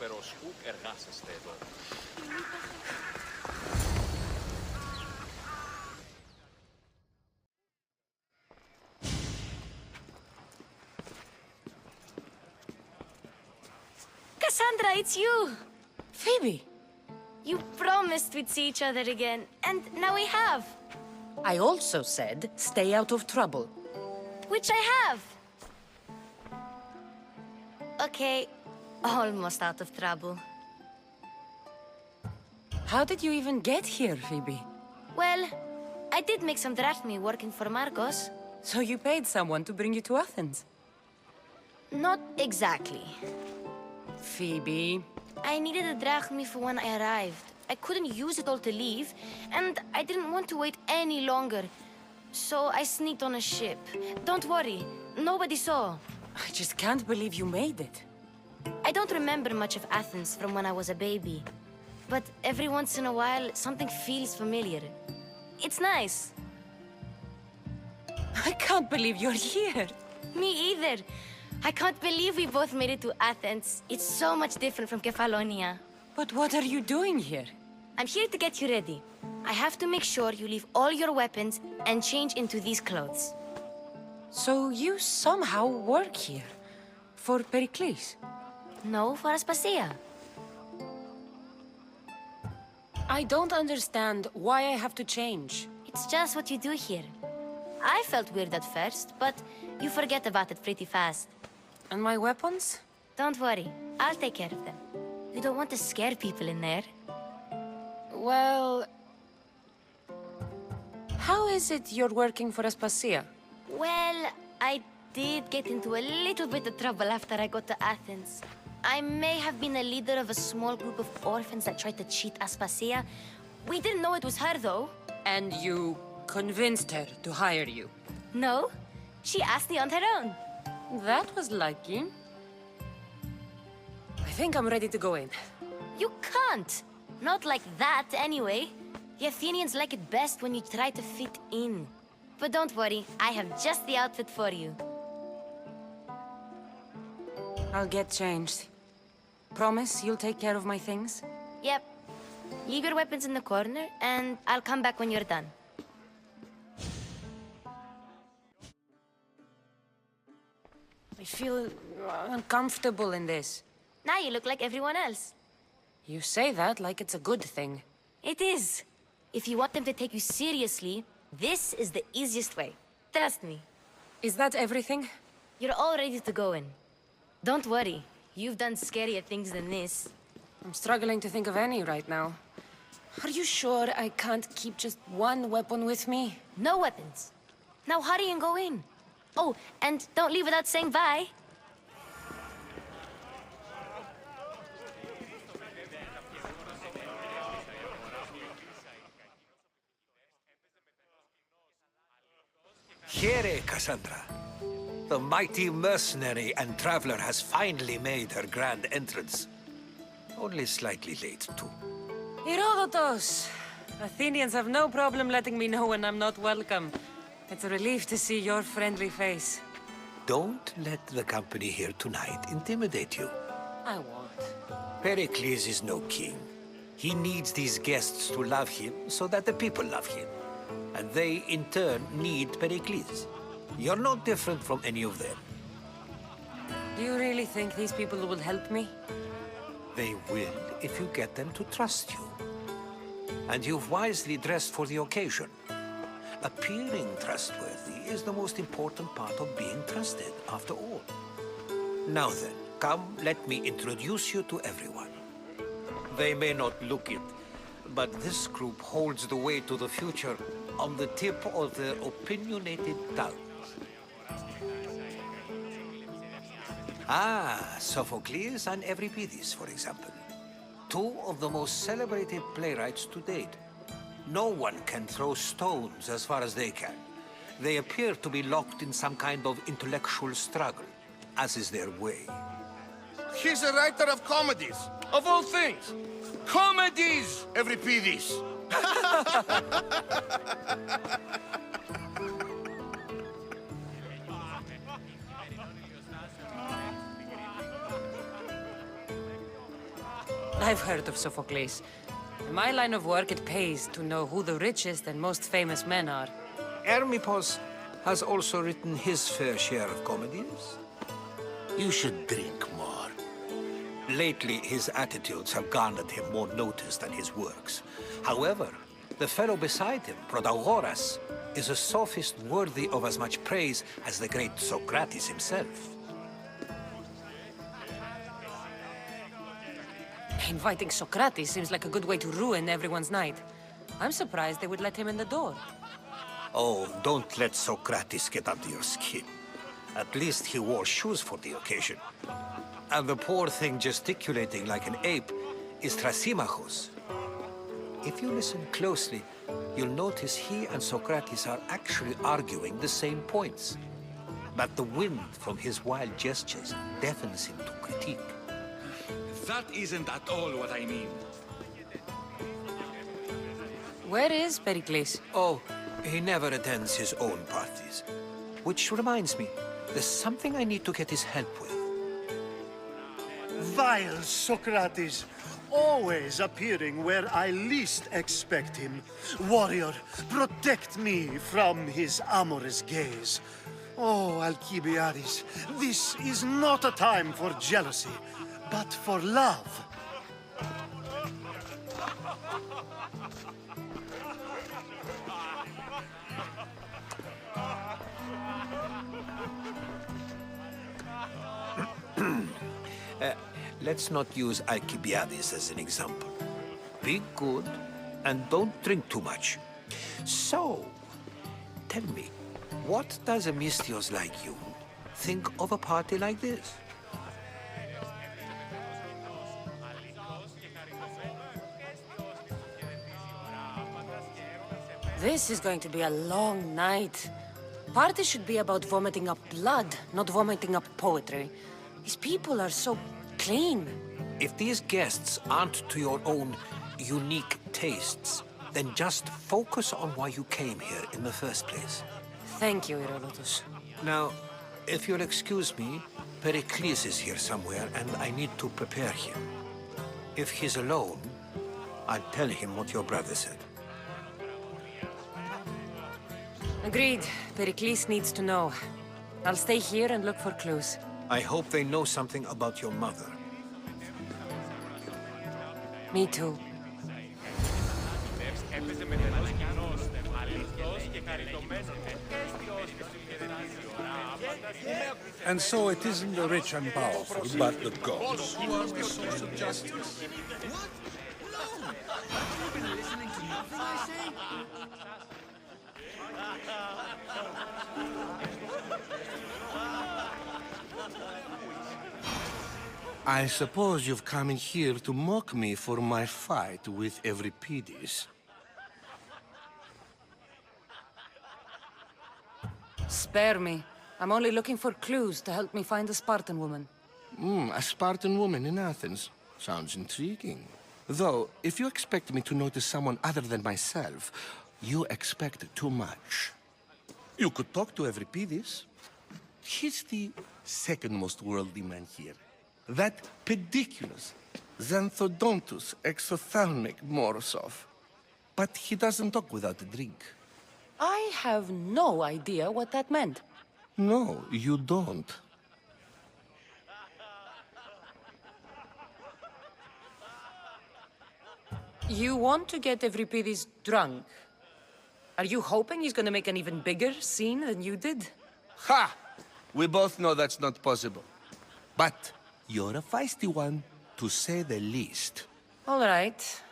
μέρος που εργάσαστε εδώ. Cassandra, it's you! Phoebe! You promised we'd see each other again, and now we have. I also said, stay out of trouble. Which I have. Okay, almost out of trouble. How did you even get here, Phoebe? Well, I did make some drachmi working for Marcos. So you paid someone to bring you to Athens? Not exactly. Phoebe... I needed a drachmi for when I arrived. I couldn't use it all to leave, and I didn't want to wait any longer. So I sneaked on a ship. Don't worry, nobody saw. I just can't believe you made it. I don't remember much of Athens from when I was a baby. But every once in a while, something feels familiar. It's nice. I can't believe you're here. Me either. I can't believe we both made it to Athens. It's so much different from Kefalonia. But what are you doing here? I'm here to get you ready. I have to make sure you leave all your weapons and change into these clothes. So you somehow work here? For Pericles? No, for Aspasia. I don't understand why I have to change. It's just what you do here. I felt weird at first, but you forget about it pretty fast. And my weapons? Don't worry, I'll take care of them. You don't want to scare people in there. Well... How is it you're working for Aspasia? Well, I did get into a little bit of trouble after I got to Athens. I may have been a leader of a small group of orphans that tried to cheat Aspasia. We didn't know it was her, though. And you convinced her to hire you? No, she asked me on her own. That was lucky. I think I'm ready to go in. You can't. Not like that, anyway. The Athenians like it best when you try to fit in. But don't worry, I have just the outfit for you. I'll get changed. Promise you'll take care of my things? Yep. Leave your weapons in the corner, and I'll come back when you're done. I feel uncomfortable in this. Now you look like everyone else. You say that like it's a good thing. It is. If you want them to take you seriously, this is the easiest way. Trust me. Is that everything? You're all ready to go in. Don't worry. You've done scarier things than this. I'm struggling to think of any right now. Are you sure I can't keep just one weapon with me? No weapons. Now hurry and go in. Oh, and don't leave without saying bye. Here, Cassandra. The mighty mercenary and traveler has finally made her grand entrance. Only slightly late, too. Herodotus! Athenians have no problem letting me know when I'm not welcome. It's a relief to see your friendly face. Don't let the company here tonight intimidate you. I won't. Pericles is no king. He needs these guests to love him so that the people love him. And they, in turn, need Pericles. You're no different from any of them. Do you really think these people will help me? They will if you get them to trust you. And you've wisely dressed for the occasion. Appearing trustworthy is the most important part of being trusted, after all. Now then, come, let me introduce you to everyone. They may not look it, but this group holds the way to the future on the tip of their opinionated tongues. Sophocles and Euripides, for example. Two of the most celebrated playwrights to date. No one can throw stones as far as they can. They appear to be locked in some kind of intellectual struggle, as is their way. He's a writer of comedies, of all things. Comedies, Euripides. I've heard of Sophocles. In my line of work, it pays to know who the richest and most famous men are. Hermippos has also written his fair share of comedies. You should drink more. Lately, his attitudes have garnered him more notice than his works. However, the fellow beside him, Protagoras, is a sophist worthy of as much praise as the great Socrates himself. Inviting Socrates seems like a good way to ruin everyone's night. I'm surprised they would let him in the door. Oh, don't let Socrates get under your skin. At least he wore shoes for the occasion. And the poor thing gesticulating like an ape is Thrasymachos. If you listen closely, you'll notice he and Socrates are actually arguing the same points. But the wind from his wild gestures deafens him to critique. That isn't at all what I mean. Where is Pericles? Oh, he never attends his own parties. Which reminds me, there's something I need to get his help with. Vile Socrates, always appearing where I least expect him. Warrior, protect me from his amorous gaze. Oh, Alcibiades, this is not a time for jealousy, but for love. Let's not use Alcibiades as an example. Be good and don't drink too much. So, tell me, what does a Mystios like you think of a party like this? This is going to be a long night. Party should be about vomiting up blood, not vomiting up poetry. These people are so clean. If these guests aren't to your own unique tastes, then just focus on why you came here in the first place. Thank you, Herodotus. Now, if you'll excuse me, Pericles is here somewhere and I need to prepare him. If he's alone, I'll tell him what your brother said. Agreed. Pericles needs to know. I'll stay here and look for clues. I hope they know something about your mother. Me too. And so it isn't the rich and powerful, but the gods who are the source of justice. What? No! Have you been listening to nothing I say? I suppose you've come in here to mock me for my fight with Euripides. Spare me. I'm only looking for clues to help me find a Spartan woman. A Spartan woman in Athens. Sounds intriguing. Though, if you expect me to notice someone other than myself, you expect too much. You could talk to Euripides. He's the second most worldly man here. That pediculous, xanthodontus exophthalmic Morosov. But he doesn't talk without a drink. I have no idea what that meant. No, you don't. You want to get Euripides drunk? Are you hoping he's gonna make an even bigger scene than you did? Ha! We both know that's not possible. But you're a feisty one, to say the least. All right.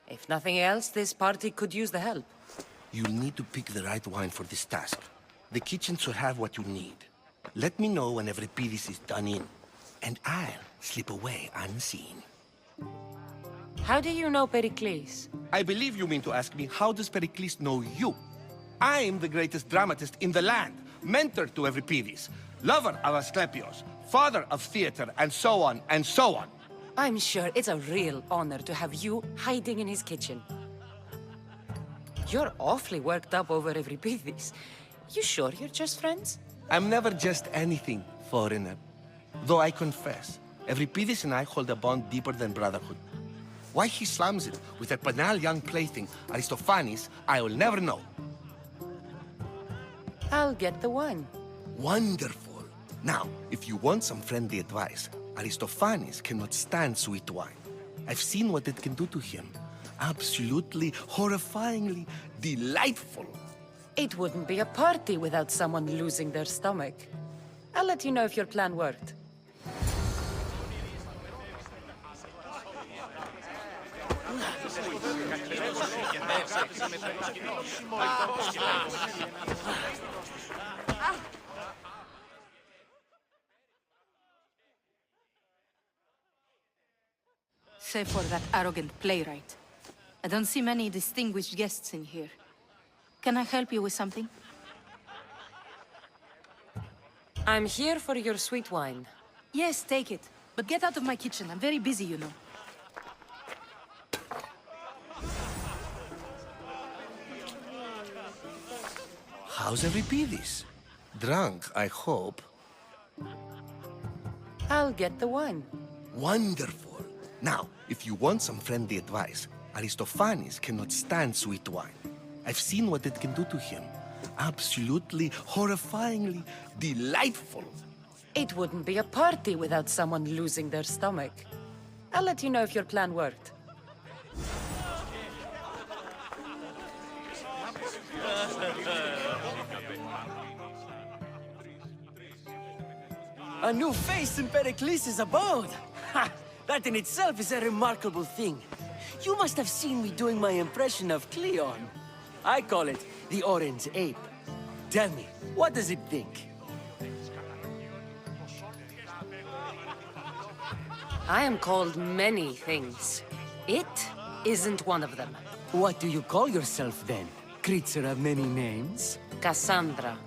If nothing else, this party could use the help. You'll need to pick the right wine for this task. The kitchen should have what you need. Let me know when Euripides is done in, and I'll slip away unseen. How do you know Pericles? I believe you mean to ask me, how does Pericles know you? I'm the greatest dramatist in the land, mentor to Euripides, lover of Asclepios, father of theater, and so on, and so on. I'm sure it's a real honor to have you hiding in his kitchen. You're awfully worked up over Euripides. You sure you're just friends? I'm never just anything, foreigner. Though I confess, Euripidis and I hold a bond deeper than brotherhood. Why he slams it with that banal young plaything, Aristophanes, I will never know. I'll get the wine. Wonderful. Now, if you want some friendly advice, Aristophanes cannot stand sweet wine. I've seen what it can do to him. Absolutely, horrifyingly delightful. It wouldn't be a party without someone losing their stomach. I'll let you know if your plan worked. Save for that arrogant playwright. I don't see many distinguished guests in here. Can I help you with something? I'm here for your sweet wine. Yes, take it. But get out of my kitchen. I'm very busy, you know. How's Euripidis? Drunk, I hope. I'll get the wine. Wonderful. Now, if you want some friendly advice, Aristophanes cannot stand sweet wine. I've seen what it can do to him. Absolutely, horrifyingly delightful. It wouldn't be a party without someone losing their stomach. I'll let you know if your plan worked. A new face in Pericles' abode! Ha! That in itself is a remarkable thing. You must have seen me doing my impression of Cleon. I call it the Orange Ape. Tell me, what does it think? I am called many things. It isn't one of them. What do you call yourself then? Creature of many names? Cassandra.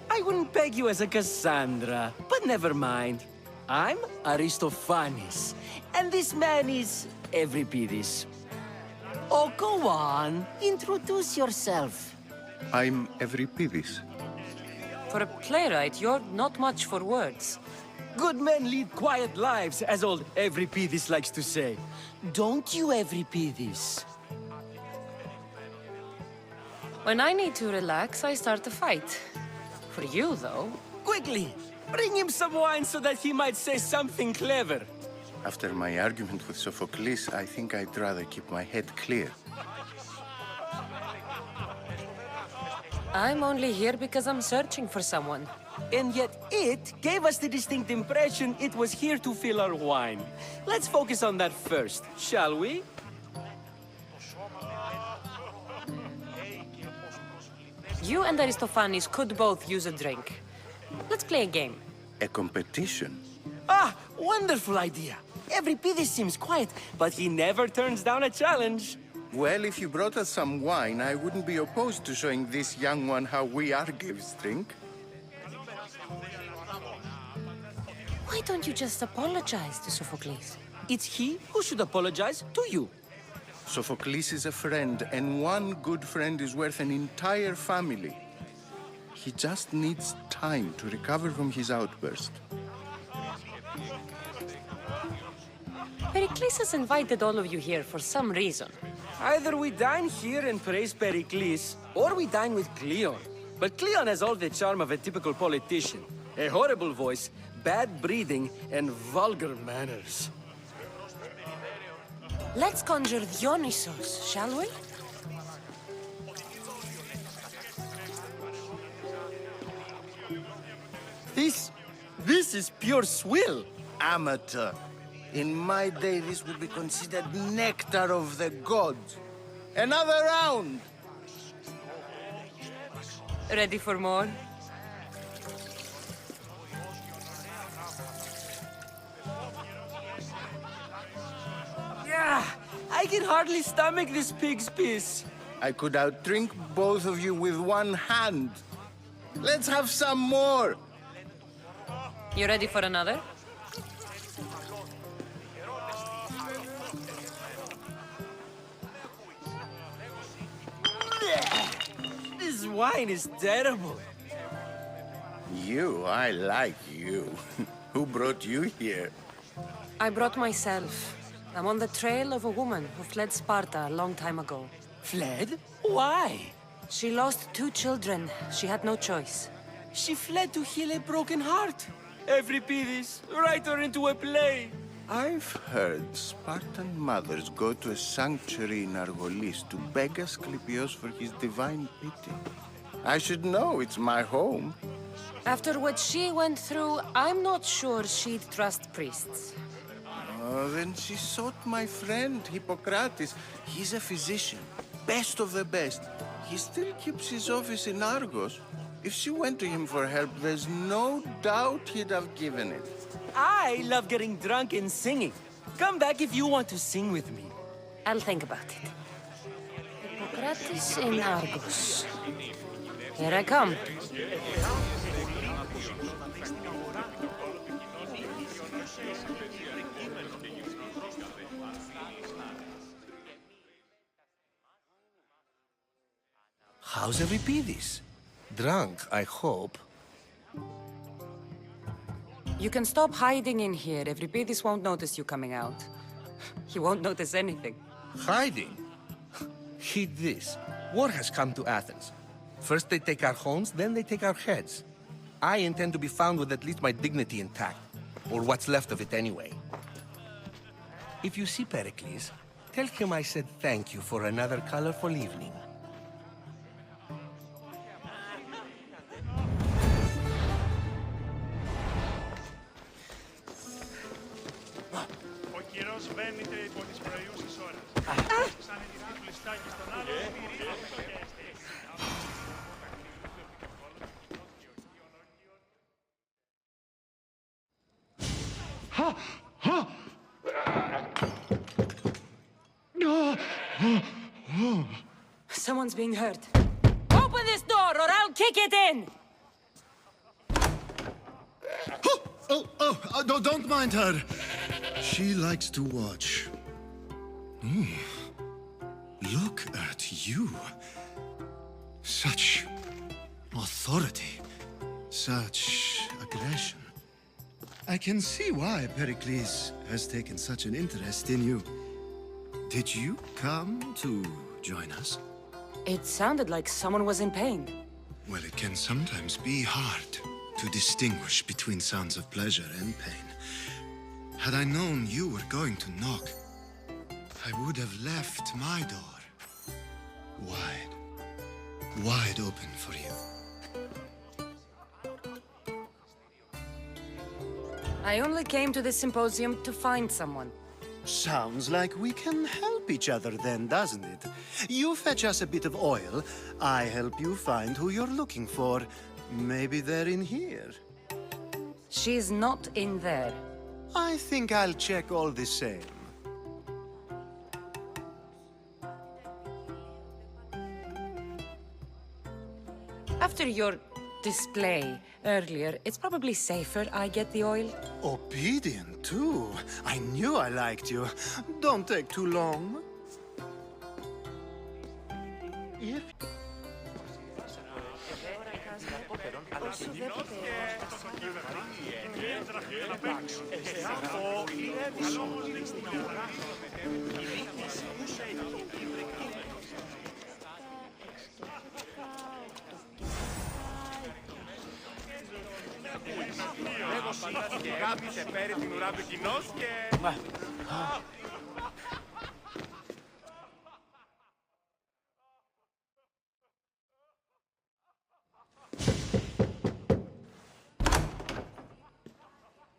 I wouldn't peg you as a Cassandra, but never mind. I'm Aristophanes, and this man is Euripidis. Oh, go on. Introduce yourself. I'm Euripidis. For a playwright, you're not much for words. Good men lead quiet lives, as old Euripidis likes to say. Don't you, Euripidis? When I need to relax, I start a fight. For you, though... Quickly! Bring him some wine so that he might say something clever. After my argument with Sophocles, I think I'd rather keep my head clear. I'm only here because I'm searching for someone. And yet it gave us the distinct impression it was here to fill our wine. Let's focus on that first, shall we? You and Aristophanes could both use a drink. Let's play a game. A competition? Ah, wonderful idea. Euripidis seems quiet, but he never turns down a challenge. Well, if you brought us some wine, I wouldn't be opposed to showing this young one how we Argives drink. Why don't you just apologize to Sophocles? It's he who should apologize to you. Sophocles is a friend, and one good friend is worth an entire family. He just needs time to recover from his outburst. Pericles has invited all of you here for some reason. Either we dine here and praise Pericles, or we dine with Cleon. But Cleon has all the charm of a typical politician. A horrible voice, bad breeding, and vulgar manners. Let's conjure Dionysos, shall we? This is pure swill. Amateur. In my day, this would be considered nectar of the gods. Another round! Ready for more? Yeah, I can hardly stomach this pig's piss. I could outdrink both of you with one hand. Let's have some more! You ready for another? This wine is terrible. I like you. Who brought you here? I brought myself. I'm on the trail of a woman who fled Sparta a long time ago. Fled? Why? She lost 2 children. She had no choice. She fled to heal a broken heart. Euripides, write her into a play. I've heard Spartan mothers go to a sanctuary in Argolis to beg Asclepios for his divine pity. I should know, it's my home. After what she went through, I'm not sure she'd trust priests. Oh, then she sought my friend, Hippocrates. He's a physician, best of the best. He still keeps his office in Argos. If she went to him for help, there's no doubt he'd have given it. I love getting drunk and singing. Come back if you want to sing with me. I'll think about it. Hippocrates in Argos. Here I come. How's Euripides? Drunk, I hope. You can stop hiding in here. Euripides won't notice you coming out. He won't notice anything. Hiding? Heed this. War has come to Athens. First they take our homes, then they take our heads. I intend to be found with at least my dignity intact. Or what's left of it anyway. If you see Pericles, tell him I said thank you for another colorful evening. Someone's being hurt. Open this door or I'll kick it in! No, don't mind her. She likes to watch. Look at you. Such authority. Such aggression. I can see why Pericles has taken such an interest in you. Did you come to join us? It sounded like someone was in pain. Well, it can sometimes be hard to distinguish between sounds of pleasure and pain. Had I known you were going to knock, I would have left my door wide open for you. I only came to this symposium to find someone. Sounds like we can help each other then, doesn't it? You fetch us a bit of oil, I help you find who you're looking for. Maybe they're in here. She's not in there. I think I'll check all the same. After your display earlier, it's probably safer I get the oil. Obedient, too. I knew I liked you. Don't take too long.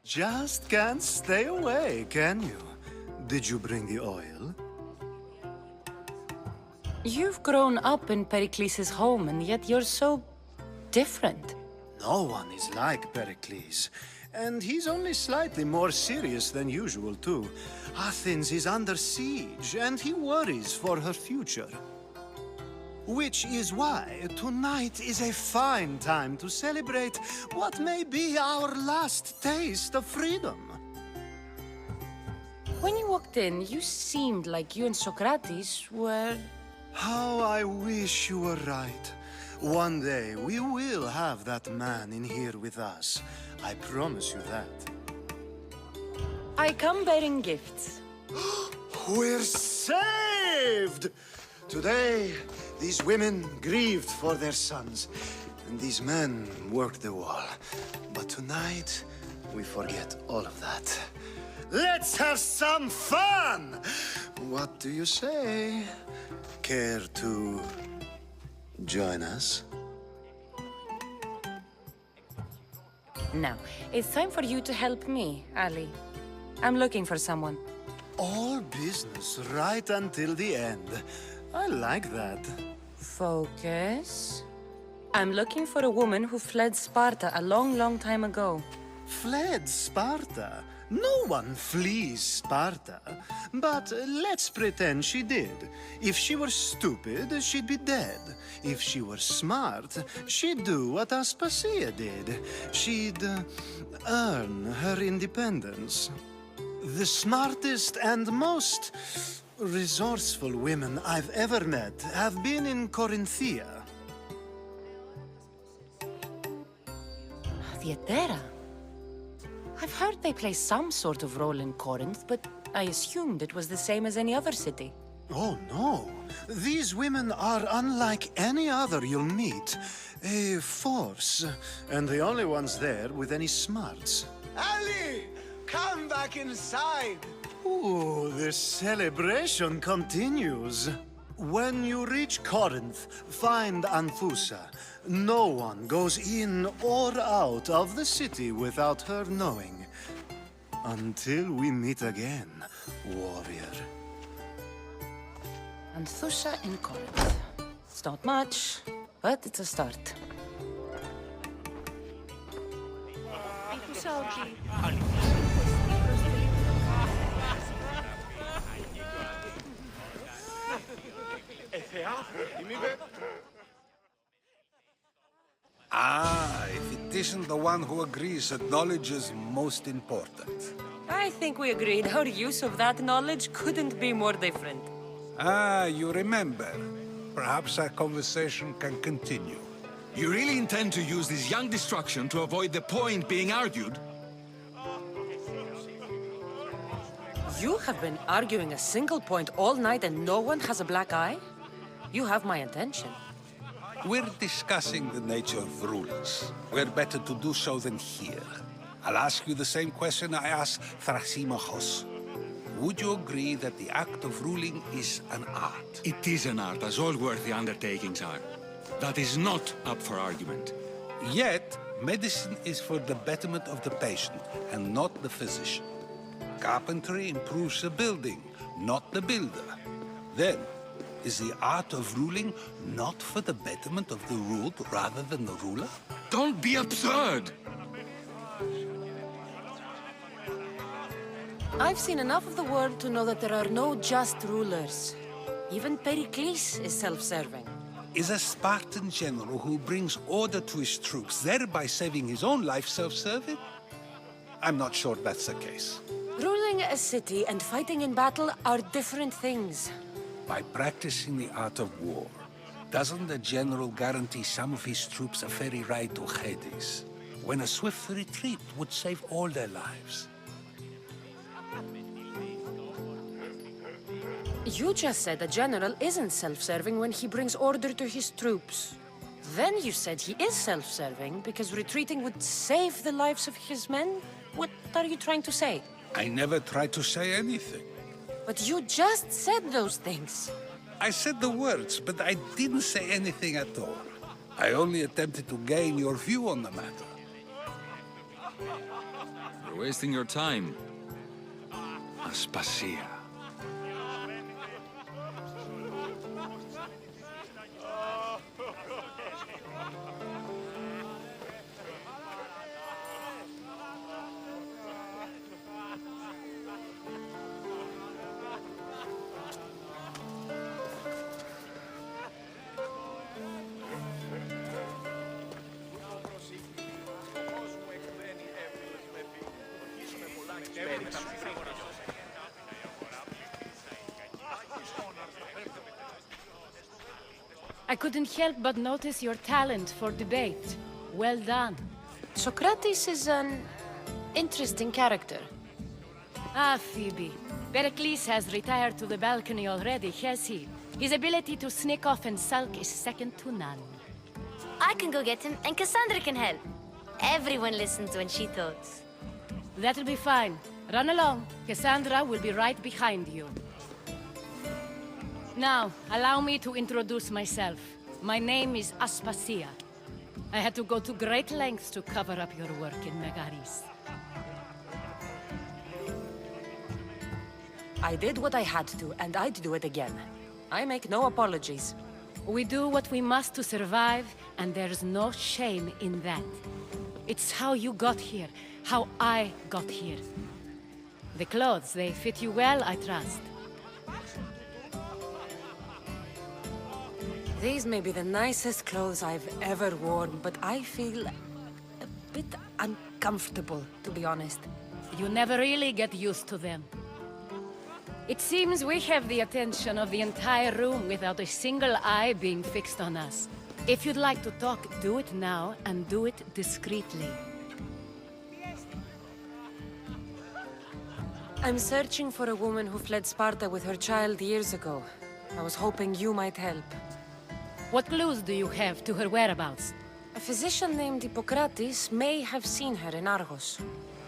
Just can't stay away, can you? Did you bring the oil? You've grown up in Pericles' home, and yet you're so different. No one is like Pericles. And he's only slightly more serious than usual, too. Athens is under siege, and he worries for her future. Which is why tonight is a fine time to celebrate what may be our last taste of freedom. When you walked in, you seemed like you and Socrates were... How I wish you were right. One day we will have that man in here with us. I promise you that. I come bearing gifts. We're saved! Today, these women grieved for their sons, and these men worked the wall. But tonight, we forget all of that. Let's have some fun! What do you say? Care to join us? Now, it's time for you to help me, Ali. I'm looking for someone. All business right until the end. I like that. Focus. I'm looking for a woman who fled Sparta a long, long time ago. Fled Sparta? No one flees Sparta. But let's pretend she did. If she were stupid, she'd be dead. If she were smart, she'd do what Aspasia did. She'd earn her independence. The smartest and most resourceful women I've ever met have been in Corinthia. Vietera. I've heard they play some sort of role in Corinth, but I assumed it was the same as any other city. Oh, no. These women are unlike any other you'll meet. A force, and the only ones there with any smarts. Ali! Come back inside! Ooh, the celebration continues. When you reach Corinth, find Anfusa. No one goes in or out of the city without her knowing. Until we meet again, warrior. Anthusha in Corinth. It's not much, but it's a start. If it isn't the one who agrees that knowledge is most important. I think we agreed our use of that knowledge couldn't be more different. You remember. Perhaps our conversation can continue. You really intend to use this young destruction to avoid the point being argued? You have been arguing a single point all night and no one has a black eye? You have my attention. We're discussing the nature of rulers. Where better to do so than here? I'll ask you the same question I asked Thrasymachos. Would you agree that the act of ruling is an art? It is an art, as all worthy undertakings are. That is not up for argument. Yet, medicine is for the betterment of the patient and not the physician. Carpentry improves the building, not the builder. Then, is the art of ruling not for the betterment of the ruled rather than the ruler? Don't be absurd! I've seen enough of the world to know that there are no just rulers. Even Pericles is self-serving. Is a Spartan general who brings order to his troops, thereby saving his own life, self-serving? I'm not sure that's the case. Ruling a city and fighting in battle are different things. By practicing the art of war, doesn't the general guarantee some of his troops a ferry ride to Hades, when a swift retreat would save all their lives? You just said a general isn't self-serving when he brings order to his troops. Then you said he is self-serving because retreating would save the lives of his men? What are you trying to say? I never tried to say anything. But you just said those things. I said the words, but I didn't say anything at all. I only attempted to gain your view on the matter. You're wasting your time. Aspasia. I couldn't help but notice your talent for debate. Well done. Socrates is an interesting character. Ah, Phoebe. Pericles has retired to the balcony already, has he? His ability to sneak off and sulk is second to none. I can go get him, and Cassandra can help. Everyone listens when she talks. That'll be fine. Run along. Cassandra will be right behind you. Now, allow me to introduce myself. My name is Aspasia. I had to go to great lengths to cover up your work in Megaris. I did what I had to, and I'd do it again. I make no apologies. We do what we must to survive, and there's no shame in that. It's how you got here, how I got here. The clothes, they fit you well, I trust. These may be the nicest clothes I've ever worn, but I feel a bit uncomfortable, to be honest. You never really get used to them. It seems we have the attention of the entire room without a single eye being fixed on us. If you'd like to talk, do it now, and do it discreetly. I'm searching for a woman who fled Sparta with her child years ago. I was hoping you might help. What clues do you have to her whereabouts? A physician named Hippocrates may have seen her in Argos.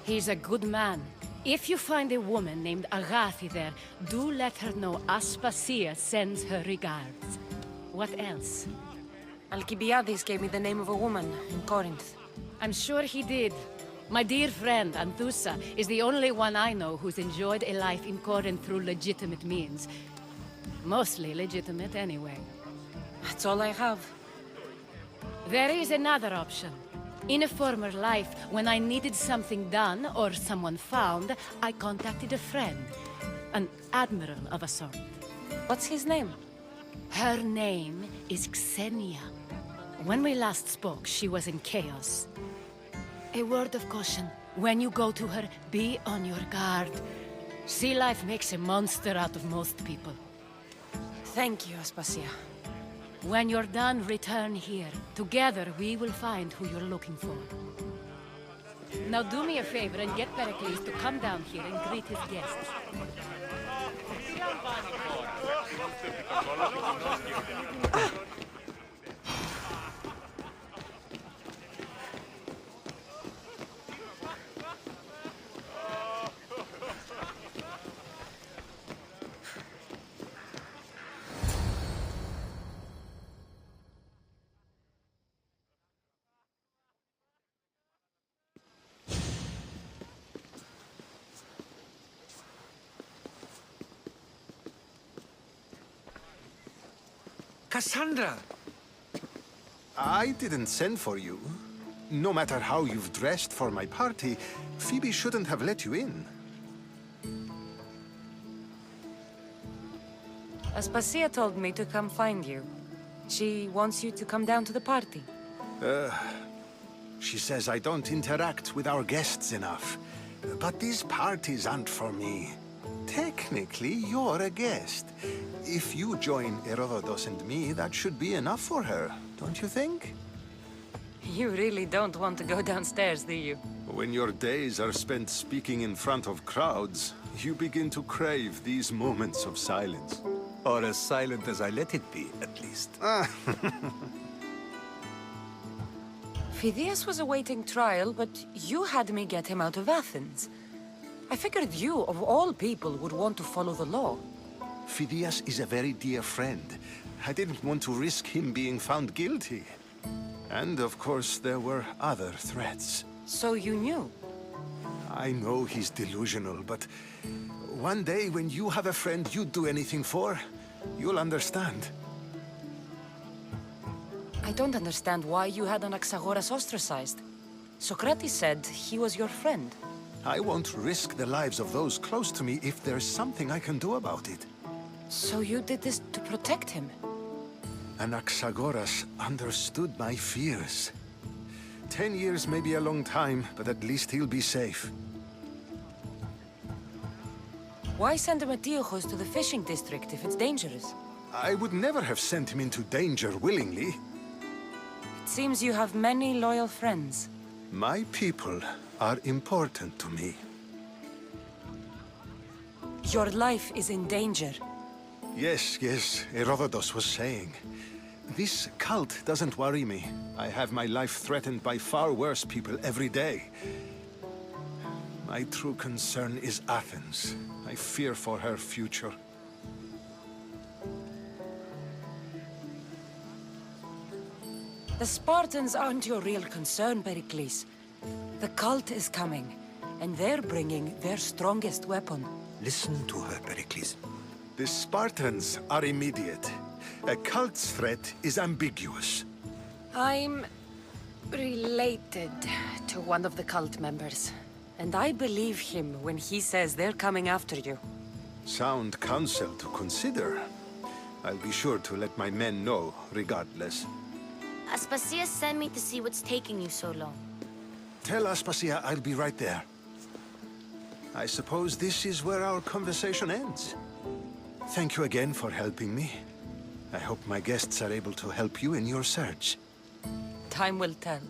He's a good man. If you find a woman named Agathi there, do let her know Aspasia sends her regards. What else? Alcibiades gave me the name of a woman in Corinth. I'm sure he did. My dear friend, Anthusa, is the only one I know who's enjoyed a life in Corinth through legitimate means. Mostly legitimate, anyway. That's all I have. There is another option. In a former life, when I needed something done or someone found, I contacted a friend. An admiral of a sort. What's his name? Her name is Xenia. When we last spoke, she was in chaos. A word of caution. When you go to her, be on your guard. Sea life makes a monster out of most people. Thank you, Aspasia. When you're done, return here. Together, we will find who you're looking for. Now do me a favor and get Pericles to come down here and greet his guests. Cassandra! I didn't send for you. No matter how you've dressed for my party, Phoebe shouldn't have let you in. Aspasia told me to come find you. She wants you to come down to the party. She says I don't interact with our guests enough. But these parties aren't for me. Technically, you're a guest. If you join Herodotus and me, that should be enough for her, don't you think? You really don't want to go downstairs, do you? When your days are spent speaking in front of crowds, you begin to crave these moments of silence. Or as silent as I let it be, at least. Phidias was awaiting trial, but you had me get him out of Athens. I figured you, of all people, would want to follow the law. Phidias is a very dear friend. I didn't want to risk him being found guilty. And of course, there were other threats. So you knew? I know he's delusional, but one day when you have a friend you'd do anything for, you'll understand. I don't understand why you had Anaxagoras ostracized. Socrates said he was your friend. I won't risk the lives of those close to me if there's something I can do about it. So you did this to protect him? Anaxagoras understood my fears. 10 years may be a long time, but at least he'll be safe. Why send Metiochos to the fishing district if it's dangerous? I would never have sent him into danger willingly. It seems you have many loyal friends. My people are important to me. Your life is in danger. Yes, Herodotus was saying. This cult doesn't worry me. I have my life threatened by far worse people every day. My true concern is Athens. I fear for her future. The Spartans aren't your real concern, Pericles. The cult is coming, and they're bringing their strongest weapon. Listen to her, Pericles. The Spartans are immediate. A cult's threat is ambiguous. I'm related to one of the cult members, and I believe him when he says they're coming after you. Sound counsel to consider. I'll be sure to let my men know, regardless. Aspasia sent me to see what's taking you so long. Tell Aspasia I'll be right there. I suppose this is where our conversation ends. Thank you again for helping me. I hope my guests are able to help you in your search. Time will tell.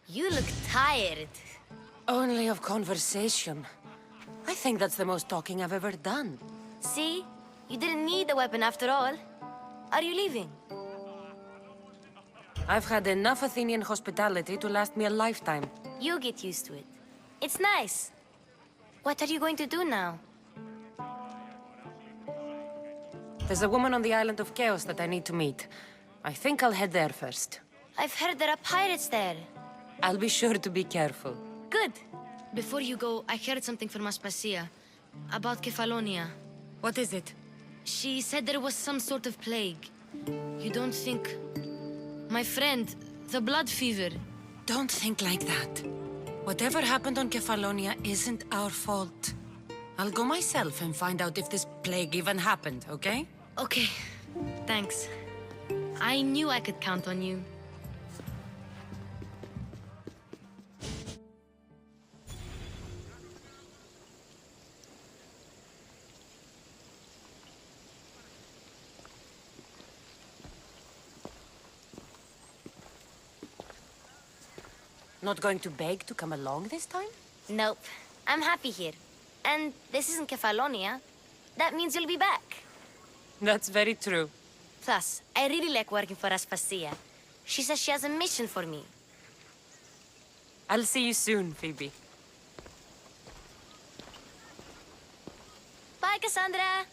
You look tired. Only of conversation. I think that's the most talking I've ever done. See? You didn't need the weapon after all. Are you leaving? I've had enough Athenian hospitality to last me a lifetime. You get used to it. It's nice. What are you going to do now? There's a woman on the island of Chaos that I need to meet. I think I'll head there first. I've heard there are pirates there. I'll be sure to be careful. Good. Before you go, I heard something from Aspasia about Kefalonia. What is it? She said there was some sort of plague. You don't think... My friend, the blood fever. Don't think like that. Whatever happened on Kefalonia isn't our fault. I'll go myself and find out if this plague even happened, okay? Okay. Thanks. I knew I could count on you. Not going to beg to come along this time? Nope. I'm happy here. And this isn't Kefalonia. That means you'll be back. That's very true. Plus, I really like working for Aspasia. She says she has a mission for me. I'll see you soon, Phoebe. Bye, Cassandra!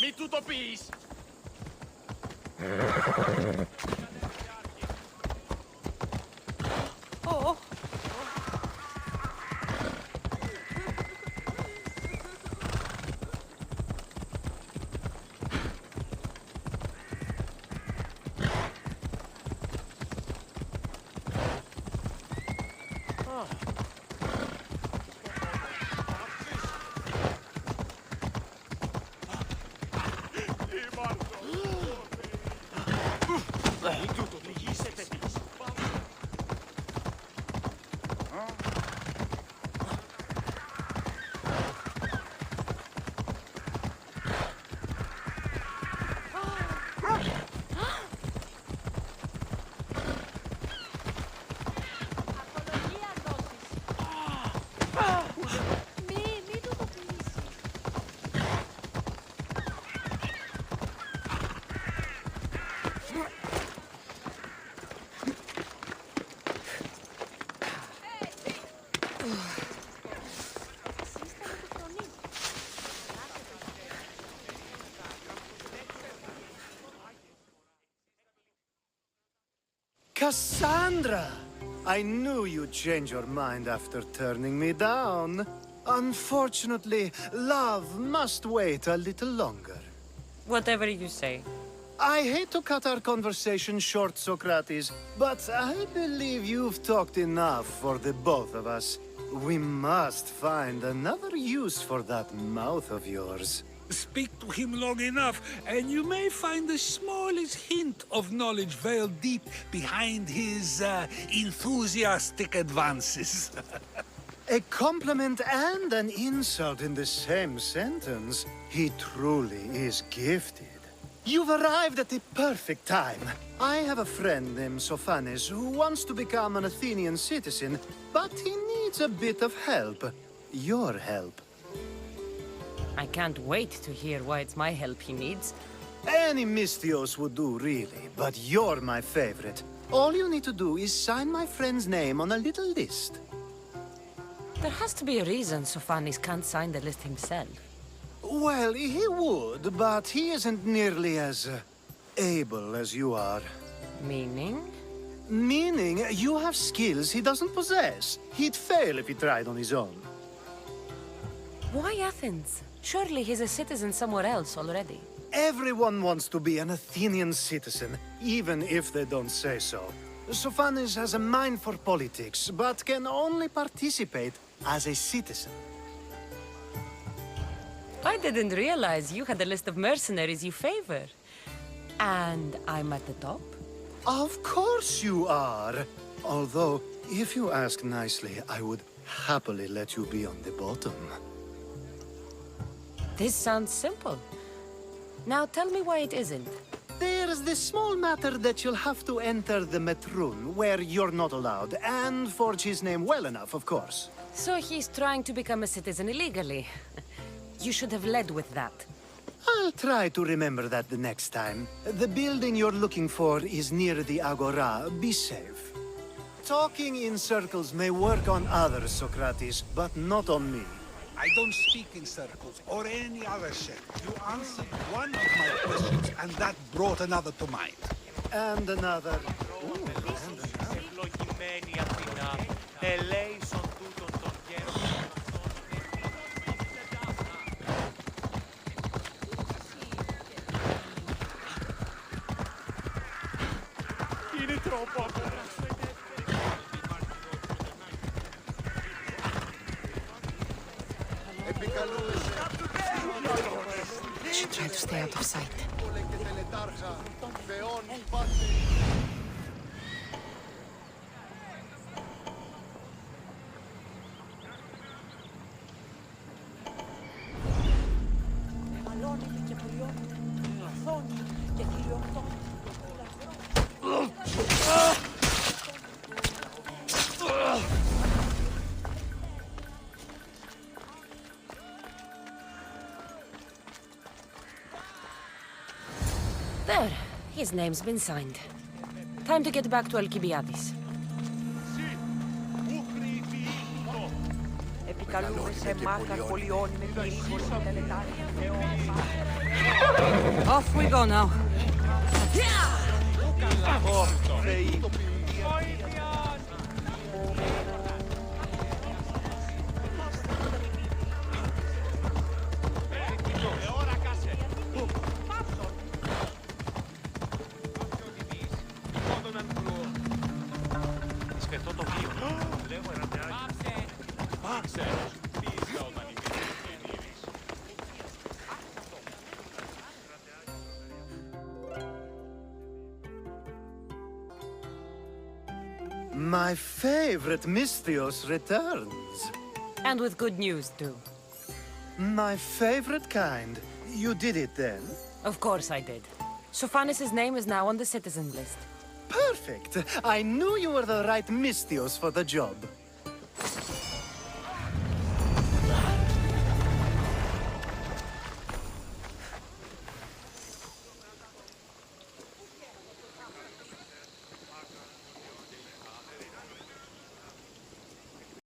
Μη του το πεις! Cassandra! I knew you'd change your mind after turning me down. Unfortunately, love must wait a little longer. Whatever you say. I hate to cut our conversation short, Socrates, but I believe you've talked enough for the both of us. We must find another use for that mouth of yours. Speak to him long enough, and you may find the smallest hint of knowledge veiled deep behind his enthusiastic advances. A compliment and an insult in the same sentence. He truly is gifted. You've arrived at the perfect time. I have a friend named Sophanes who wants to become an Athenian citizen, but he needs a bit of help. Your help. I can't wait to hear why it's my help he needs. Any Misthios would do, really, but you're my favorite. All you need to do is sign my friend's name on a little list. There has to be a reason Sophanes can't sign the list himself. Well, he would, but he isn't nearly as able as you are. Meaning? Meaning you have skills he doesn't possess. He'd fail if he tried on his own. Why Athens? Surely he's a citizen somewhere else already. Everyone wants to be an Athenian citizen, even if they don't say so. Sophanes has a mind for politics, but can only participate as a citizen. I didn't realize you had a list of mercenaries you favor. And I'm at the top? Of course you are. Although, if you ask nicely, I would happily let you be on the bottom. This sounds simple. Now tell me why it isn't. There's this small matter that you'll have to enter the Metroon, where you're not allowed, and forge his name well enough, of course. So he's trying to become a citizen illegally. You should have led with that. I'll try to remember that the next time. The building you're looking for is near the Agora. Be safe. Talking in circles may work on others, Socrates, but not on me. I don't speak in circles or any other shit. You answered one of my questions, and that brought another to mind. And another. I should try to stay out of sight. There. His name's been signed. Time to get back to Alcibiades. Off we go now. My favorite Misthios returns. And with good news, too. My favorite kind. You did it then? Of course I did. Sophanes' name is now on the citizen list. Perfect! I knew you were the right Misthios for the job.